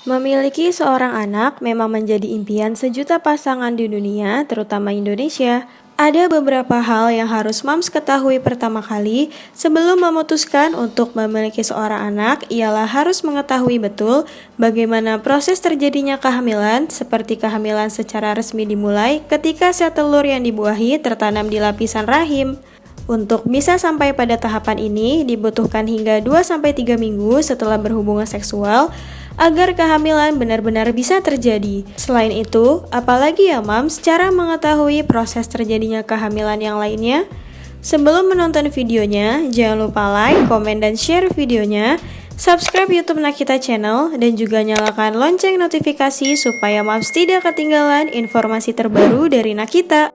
Memiliki seorang anak memang menjadi impian sejuta pasangan di dunia, terutama Indonesia. Ada beberapa hal yang harus moms ketahui pertama kali sebelum memutuskan untuk memiliki seorang anak, ialah harus mengetahui betul bagaimana proses terjadinya kehamilan, seperti kehamilan secara resmi dimulai ketika sel telur yang dibuahi tertanam di lapisan rahim. Untuk bisa sampai pada tahapan ini dibutuhkan hingga 2-3 minggu setelah berhubungan seksual agar kehamilan benar-benar bisa terjadi. Selain itu, apalagi ya mams cara mengetahui proses terjadinya kehamilan yang lainnya? Sebelum menonton videonya, jangan lupa like, komen, dan share videonya. Subscribe YouTube Nakita Channel dan juga nyalakan lonceng notifikasi supaya mams tidak ketinggalan informasi terbaru dari Nakita.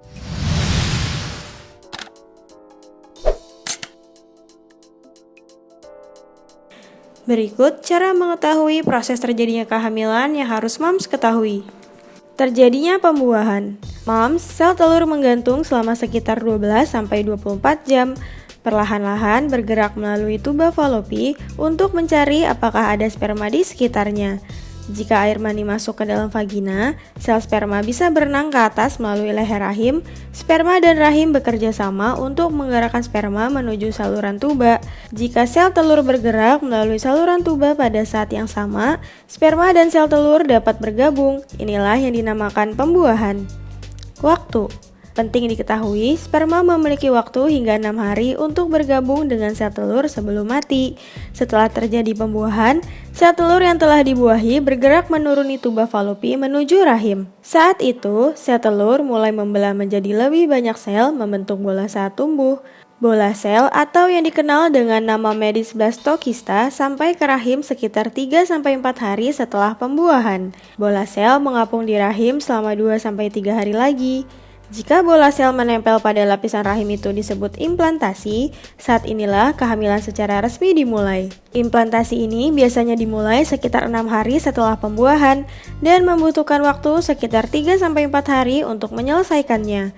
Berikut cara mengetahui proses terjadinya kehamilan yang harus moms ketahui. Terjadinya pembuahan. Moms, sel telur menggantung selama sekitar 12-24 jam. Perlahan-lahan bergerak melalui tuba falopi untuk mencari apakah ada sperma di sekitarnya. Jika air mani masuk ke dalam vagina, sel sperma bisa berenang ke atas melalui leher rahim. Sperma dan rahim bekerja sama untuk menggerakkan sperma menuju saluran tuba. Jika sel telur bergerak melalui saluran tuba pada saat yang sama, sperma dan sel telur dapat bergabung. Inilah yang dinamakan pembuahan. Waktu. Penting diketahui, sperma memiliki waktu hingga 6 hari untuk bergabung dengan sel telur sebelum mati. Setelah terjadi pembuahan, sel telur yang telah dibuahi bergerak menuruni tuba falopi menuju rahim. Saat itu, sel telur mulai membelah menjadi lebih banyak sel membentuk bola saat tumbuh. Bola sel atau yang dikenal dengan nama medis blastokista sampai ke rahim sekitar 3-4 hari setelah pembuahan. Bola sel mengapung di rahim selama 2-3 hari lagi. Jika bola sel menempel pada lapisan rahim itu disebut implantasi, saat inilah kehamilan secara resmi dimulai. Implantasi ini biasanya dimulai sekitar 6 hari setelah pembuahan dan membutuhkan waktu sekitar 3-4 hari untuk menyelesaikannya.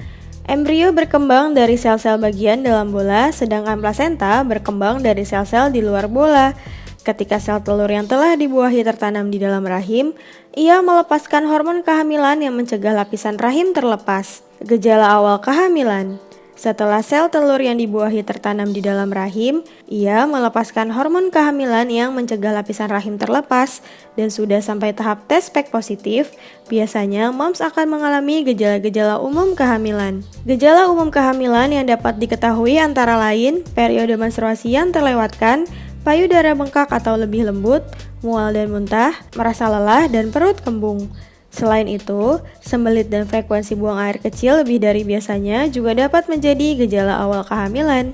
Embrio berkembang dari sel-sel bagian dalam bola, sedangkan plasenta berkembang dari sel-sel di luar bola. Ketika sel telur yang telah dibuahi tertanam di dalam rahim, ia melepaskan hormon kehamilan yang mencegah lapisan rahim terlepas. Gejala awal kehamilan. Setelah sel telur yang dibuahi tertanam di dalam rahim, ia melepaskan hormon kehamilan yang mencegah lapisan rahim terlepas dan sudah sampai tahap tes spek positif. Biasanya moms akan mengalami gejala-gejala umum kehamilan. Gejala umum kehamilan yang dapat diketahui antara lain periode menstruasi yang terlewatkan, payudara bengkak atau lebih lembut, mual dan muntah, merasa lelah dan perut kembung. Selain itu, sembelit dan frekuensi buang air kecil lebih dari biasanya juga dapat menjadi gejala awal kehamilan.